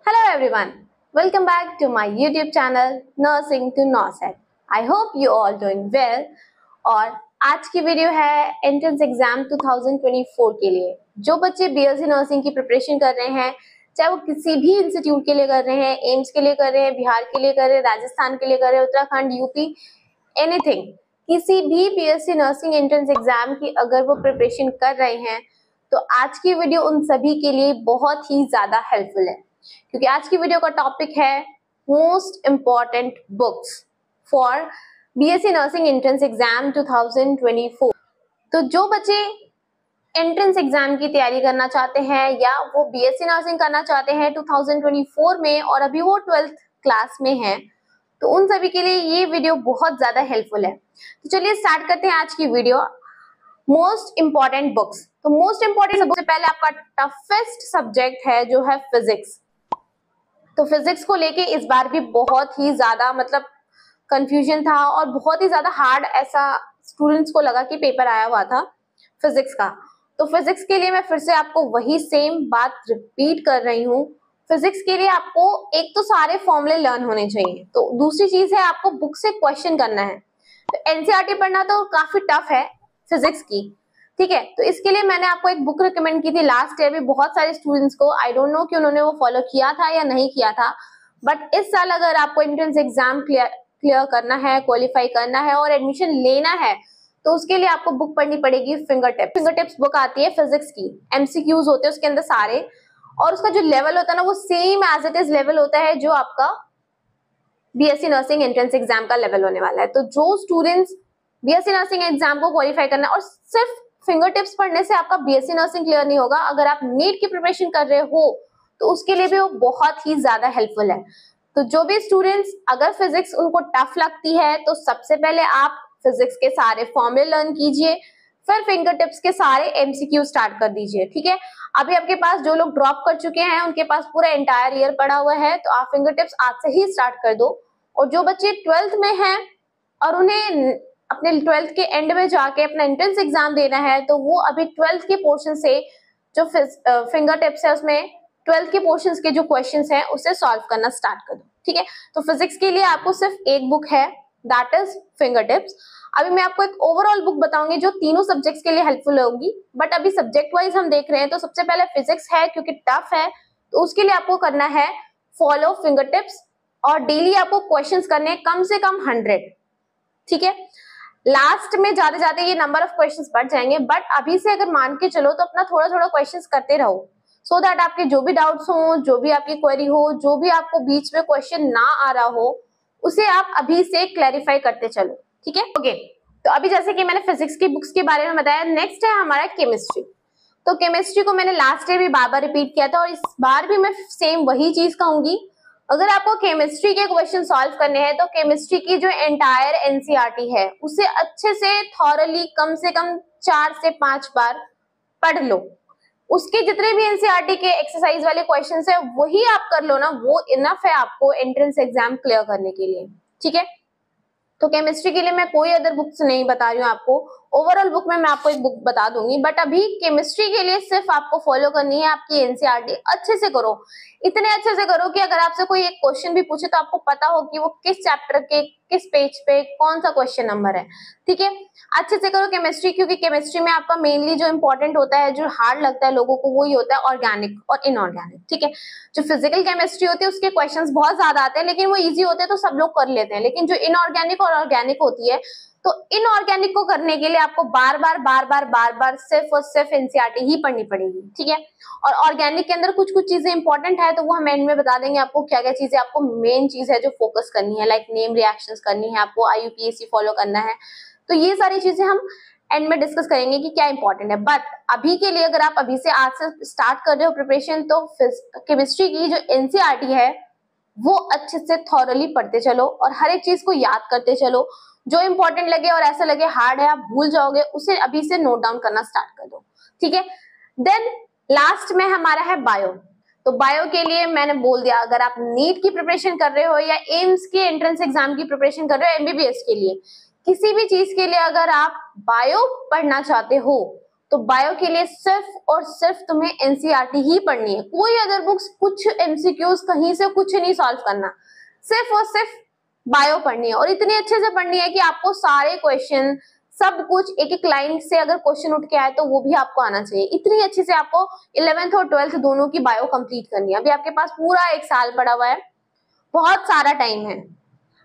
Hello everyone, welcome back to my YouTube channel Nursing to NOSET. I hope you all doing well. और आज की video है entrance exam 2024 के लिए। जो बच्चे बीएससी नर्सिंग की प्रिपरेशन कर रहे हैं, चाहे वो किसी भी इंस्टीट्यूट के लिए कर रहे हैं, एम्स के लिए कर रहे हैं, बिहार के लिए कर रहे हैं, राजस्थान के लिए कर रहे हैं, उत्तराखंड, यूपी, एनीथिंग, किसी भी बीएससी नर्सिंग एंट्रेंस एग्जाम की अगर वो प्रिपरेशन कर रहे हैं तो आज की वीडियो उन सभी के लिए बहुत ही ज्यादा हेल्पफुल है, क्योंकि आज की वीडियो का टॉपिक है most important books for BSc nursing entrance exam 2024। तो जो बच्चे एंट्रेंस एग्जाम की तैयारी करना चाहते हैं या वो बीएससी नर्सिंग करना चाहते हैं 2024 में और अभी वो 12th क्लास में हैं, तो उन सभी के लिए ये वीडियो बहुत ज्यादा हेल्पफुल है। तो चलिए स्टार्ट करते हैं आज की वीडियो। Most important books. तो मोस्ट इंपॉर्टेंट सबसे पहले आपका टफेस्ट सब्जेक्ट है जो है फिजिक्स। तो फिजिक्स को लेके इस बार भी बहुत ही ज्यादा कंफ्यूजन था और बहुत ही ज्यादा हार्ड ऐसा स्टूडेंट्स को लगा कि पेपर आया हुआ था फिजिक्स का। तो फिजिक्स के लिए मैं फिर से आपको वही सेम बात रिपीट कर रही हूँ। फिजिक्स के लिए आपको एक तो सारे फॉर्मूले लर्न होने चाहिए, तो दूसरी चीज है आपको बुक से क्वेश्चन करना है। तो एनसीईआरटी पढ़ना तो काफी टफ है फिजिक्स की, ठीक है। तो इसके लिए मैंने आपको एक बुक रिकमेंड की थी लास्ट ईयर भी बहुत सारे स्टूडेंट्स को। आई डोंट नो कि उन्होंने वो फॉलो किया था या नहीं किया था, बट इस साल अगर आपको एंट्रेंस एग्जाम क्लियर करना है, क्वालिफाई करना है और एडमिशन लेना है, तो उसके लिए आपको बुक पढ़नी पड़ेगी फिंगर टिप्स बुक आती है फिजिक्स की। एमसीक्यूज होते हैं उसके अंदर सारे, और उसका जो लेवल होता है ना वो same as it is level होता है जो आपका बीएससी नर्सिंग एंट्रेंस एग्जाम का लेवल होने वाला है। तो जो स्टूडेंट्स बीएससी नर्सिंग एग्जाम को क्वालिफाई करना है, और सिर्फ फिंगर टिप्स पढ़ने से आपका बीएससी नर्सिंग क्लियर नहीं होगा। अगर आप नीट की प्रिपरेशन कर रहे हो तो उसके लिए भी वो बहुत ही ज्यादा हेल्पफुल है। तो जो भी स्टूडेंट्स अगर फिजिक्स उनको टफ लगती है तो सबसे पहले आप फिजिक्स के सारे फॉर्मूले लर्न कीजिए, फिर फिंगर टिप्स के सारे एमसीक्यू स्टार्ट कर दीजिए, ठीक है। अभी आपके पास जो लोग ड्रॉप कर चुके हैं उनके पास पूरा एंटायर ईयर पड़ा हुआ है, तो आप फिंगर टिप्स आज से ही स्टार्ट कर दो। और जो बच्चे 12th में हैं और उन्हें अपने 12th के एंड में जाके अपना एंट्रेंस एग्जाम देना है, तो वो अभी 12th के पोर्शन से जो फिंगर टिप्स है उसमें 12th के पोर्शंस के जो क्वेश्चंस हैं उसे सॉल्व करना स्टार्ट कर दो, ठीक है। तो फिजिक्स के लिए आपको सिर्फ एक बुक है, दैट इज फिंगर टिप्स। अभी मैं आपको एक ओवरऑल बुक बताऊंगी जो तीनों सब्जेक्ट्स के लिए हेल्पफुल होगी, बट अभी सब्जेक्ट वाइज हम देख रहे हैं। तो सबसे पहले फिजिक्स है, क्योंकि टफ है, तो उसके लिए आपको करना है फॉलो फिंगर टिप्स, और डेली आपको क्वेश्चंस करने हैं कम से कम 100, ठीक है। लास्ट में जाते जाते ये नंबर ऑफ क्वेश्चंस बढ़ जाएंगे, बट अभी से अगर मान के चलो तो अपना थोड़ा थोड़ा क्वेश्चंस करते रहो, सो दैट आपके जो भी डाउट्स हो, जो भी आपकी क्वेरी हो, जो भी आपको बीच में क्वेश्चन ना आ रहा हो, उसे आप अभी से क्लैरिफाई करते चलो, ठीक है। ओके, तो अभी जैसे कि मैंने फिजिक्स की बुक्स के बारे में बताया, नेक्स्ट है हमारा केमिस्ट्री। तो केमिस्ट्री को मैंने लास्ट ईयर भी बार बार रिपीट किया था और इस बार भी मैं सेम वही चीज कहूंगी। अगर आपको केमिस्ट्री के क्वेश्चन सॉल्व करने हैं तो केमिस्ट्री की जो एंटायर एनसीईआरटी है उसे अच्छे से थॉरली कम से कम 4 से 5 बार पढ़ लो। उसके जितने भी एनसीईआरटी के एक्सरसाइज वाले क्वेश्चंस है वही आप कर लो ना, वो इनफ है आपको एंट्रेंस एग्जाम क्लियर करने के लिए, ठीक है। तो केमिस्ट्री के लिए मैं कोई अदर बुक्स नहीं बता रही हूँ आपको, ओवरऑल बुक में मैं आपको एक बुक बता दूंगी, बट अभी केमिस्ट्री के लिए सिर्फ आपको फॉलो करनी है आपकी एनसीईआरटी। अच्छे से करो, इतने अच्छे से करो कि अगर आपसे कोई एक क्वेश्चन भी पूछे तो आपको पता हो कि वो किस चैप्टर के किस पेज पे कौन सा क्वेश्चन नंबर है, ठीक है। अच्छे से करो केमिस्ट्री, क्योंकि केमिस्ट्री में आपका मेनली जो इंपॉर्टेंट होता है, जो हार्ड लगता है लोगों को, वही होता है ऑर्गेनिक और इनऑर्गेनिक, ठीक है। जो फिजिकल केमिस्ट्री होती है उसके क्वेश्चंस बहुत ज्यादा आते हैं, लेकिन वो इजी होते हैं तो सब लोग कर लेते हैं। लेकिन जो इनऑर्गेनिक और ऑर्गेनिक होती है, तो इनऑर्गेनिक को करने के लिए आपको बार बार सिर्फ और सिर्फ एनसीईआरटी ही पढ़नी पड़ेगी, ठीक है। और ऑर्गेनिक के अंदर कुछ कुछ चीजें इंपॉर्टेंट है, तो वो हम एंड में बता देंगे आपको क्या क्या चीजें आपको मेन चीज है जो फोकस करनी है, लाइक नेम रिएक्शंस करनी है, आपको आईयूपीएसी फॉलो करना है। तो ये सारी चीजें हम एंड में डिस्कस करेंगे कि क्या इंपॉर्टेंट है। बट अभी के लिए अगर आप अभी से आज से स्टार्ट कर रहे हो प्रिपरेशन, तो केमिस्ट्री की जो एनसीईआरटी है वो अच्छे से थॉरली पढ़ते चलो और हर एक चीज को याद करते चलो। जो इंपॉर्टेंट लगे और ऐसा लगे हार्ड है आप भूल जाओगे, उसे अभी से नोट डाउन करना स्टार्ट कर दो, ठीक है। देन लास्ट में हमारा है बायो। तो बायो के लिए मैंने बोल दिया, अगर आप नीट की प्रिपरेशन कर रहे हो या एम्स के एंट्रेंस एग्जाम की प्रिपरेशन कर रहे हो, एमबीबीएस के लिए, किसी भी चीज के लिए अगर आप बायो पढ़ना चाहते हो तो बायो के लिए सिर्फ और सिर्फ तुम्हें एनसीईआरटी ही पढ़नी है, कोई अदर बुक्स कुछ एमसीक्यूज कहीं से कुछ नहीं सॉल्व करना, सिर्फ और सिर्फ बायो पढ़नी है और इतनी अच्छे से पढ़नी है कि आपको सारे क्वेश्चन सब कुछ एक एक लाइन से अगर क्वेश्चन उठ के आए तो वो भी आपको आना चाहिए। इतनी अच्छे से आपको 11th और 12th दोनों की बायो कंप्लीट करनी है। अभी आपके पास पूरा 1 साल पड़ा हुआ है, बहुत सारा टाइम है।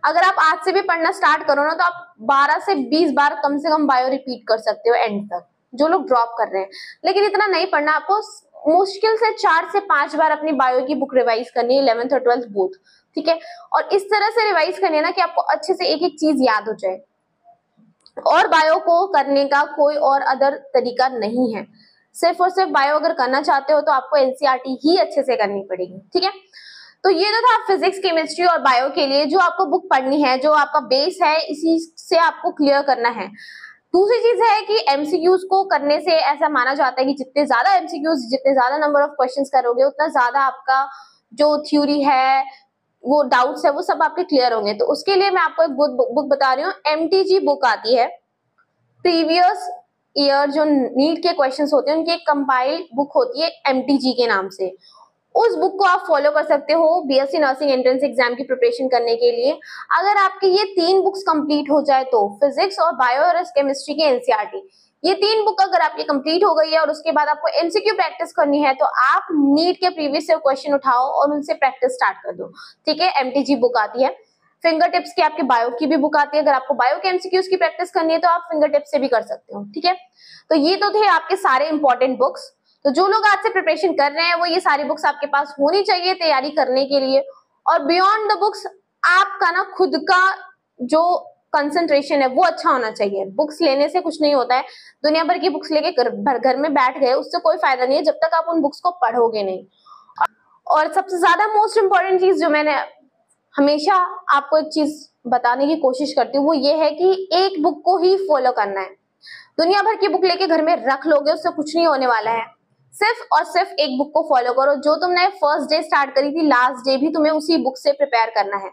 अगर आप आज से भी पढ़ना स्टार्ट करो ना तो आप 12 से 20 बार कम से कम बायो रिपीट कर सकते हो एंड तक, जो लोग ड्रॉप कर रहे हैं। लेकिन इतना नहीं पढ़ना, आपको मुश्किल से 4 से 5 बार अपनी बायो की बुक रिवाइज करनी है, 11th और 12th बोथ, ठीक है। और इस तरह से रिवाइज करनी है ना कि आपको अच्छे से एक एक चीज याद हो जाए। और बायो को करने का कोई और अदर तरीका नहीं है, सिर्फ और सिर्फ बायो अगर करना चाहते हो तो आपको एनसीईआरटी ही अच्छे से करनी पड़ेगी, ठीक है। तो ये तो था फिजिक्स, केमिस्ट्री और बायो के लिए जो आपको बुक पढ़नी है, जो आपका बेस है, इसी से आपको क्लियर करना है। दूसरी चीज है कि एमसीक्यूज को करने से ऐसा माना जाता है कि जितने ज्यादा एमसीक्यूज, जितने ज्यादा नंबर ऑफ क्वेश्चंस करोगे उतना ज्यादा आपका जो थ्योरी है, वो डाउट्स है, वो सब आपके क्लियर होंगे। तो उसके लिए मैं आपको एक बुक बता रही हूँ, एमटीजी बुक आती है, प्रीवियस ईयर जो नीट के क्वेश्चंस होते हैं उनकी एक कंपाइल्ड बुक होती है एमटीजी के नाम से। उस बुक को आप फॉलो कर सकते हो बीएससी नर्सिंग एंट्रेंस एग्जाम की प्रिपरेशन करने के लिए। अगर आपकी ये 3 बुक्स कंप्लीट हो जाए तो फिजिक्स और बायो और केमिस्ट्री की एनसीईआरटी, ये 3 बुक अगर आपकी कंप्लीट हो गई है और उसके बाद आपको एमसीक्यू प्रैक्टिस करनी है तो आप नीट के प्रीवियस ईयर क्वेश्चन उठाओ और उनसे प्रैक्टिस स्टार्ट कर दो, ठीक है। एमटीजी बुक आती है। फिंगर टिप्स की आपके बायो की भी बुक आती है, अगर आपको बायो के एमसीक्यूज की प्रैक्टिस करनी है तो आप फिंगर टिप्स से भी कर सकते हो, ठीक है। तो ये तो थे आपके सारे इंपॉर्टेंट बुक्स। तो जो लोग आज से प्रिपरेशन कर रहे हैं वो ये सारी बुक्स आपके पास होनी चाहिए तैयारी करने के लिए। और बियॉन्ड द बुक्स आपका ना खुद का जो कंसंट्रेशन है वो अच्छा होना चाहिए। बुक्स लेने से कुछ नहीं होता है, दुनिया भर की बुक्स लेके घर में बैठ गए उससे कोई फायदा नहीं है जब तक आप उन बुक्स को पढ़ोगे नहीं। और सबसे ज्यादा मोस्ट इंपॉर्टेंट चीज जो मैंने हमेशा आपको एक चीज बताने की कोशिश करती हूँ वो ये है कि एक बुक को ही फॉलो करना है। दुनिया भर की बुक लेके घर में रख लोगे उससे कुछ नहीं होने वाला है। सिर्फ और सिर्फ एक बुक को फॉलो करो, जो तुमने फर्स्ट डे स्टार्ट करी थी लास्ट डे भी तुम्हें उसी बुक से प्रिपेयर करना है।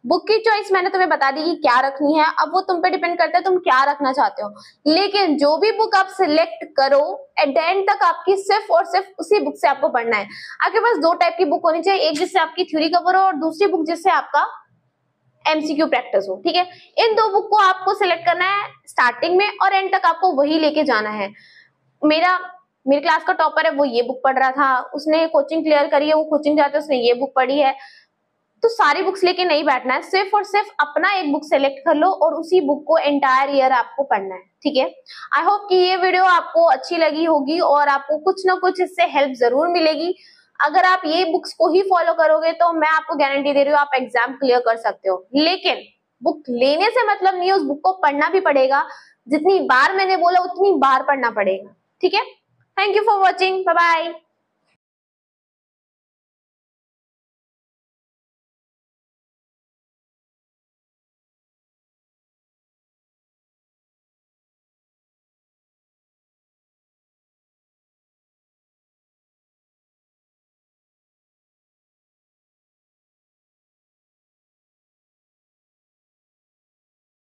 बुक की चॉइस मैंने तुम्हें बता दी कि क्या रखनी है, अब वो तुम पे डिपेंड करता है तुम क्या रखना चाहते हो। लेकिन जो भी बुक आप सिलेक्ट करो एट द एंड तक आपकी सिर्फ और सिर्फ उसी बुक से आपको पढ़ना है। आपके पास 2 टाइप की बुक होनी चाहिए, एक जिससे आपकी थ्योरी कवर हो और दूसरी बुक जिससे आपका एमसीक्यू प्रैक्टिस हो, ठीक है। इन 2 बुक को आपको सिलेक्ट करना है स्टार्टिंग में और एंड तक आपको वही लेके जाना है। मेरे क्लास का टॉपर है वो ये बुक पढ़ रहा था, उसने कोचिंग क्लियर करी है, वो कोचिंग जाते उसने ये बुक पढ़ी है। तो सारी बुक्स लेके नहीं बैठना है, सिर्फ और सिर्फ अपना एक बुक सेलेक्ट कर लो और उसी बुक को एंटायर ईयर आपको पढ़ना है, ठीक है। आई होप कि ये वीडियो आपको अच्छी लगी होगी और आपको कुछ ना कुछ इससे हेल्प जरूर मिलेगी। अगर आप ये बुक्स को ही फॉलो करोगे तो मैं आपको गारंटी दे रही हूँ आप एग्जाम क्लियर कर सकते हो। लेकिन बुक लेने से मतलब नहीं, उस बुक को पढ़ना भी पड़ेगा। जितनी बार मैंने बोला उतनी बार पढ़ना पड़ेगा, ठीक है। Thank you for watching, bye bye.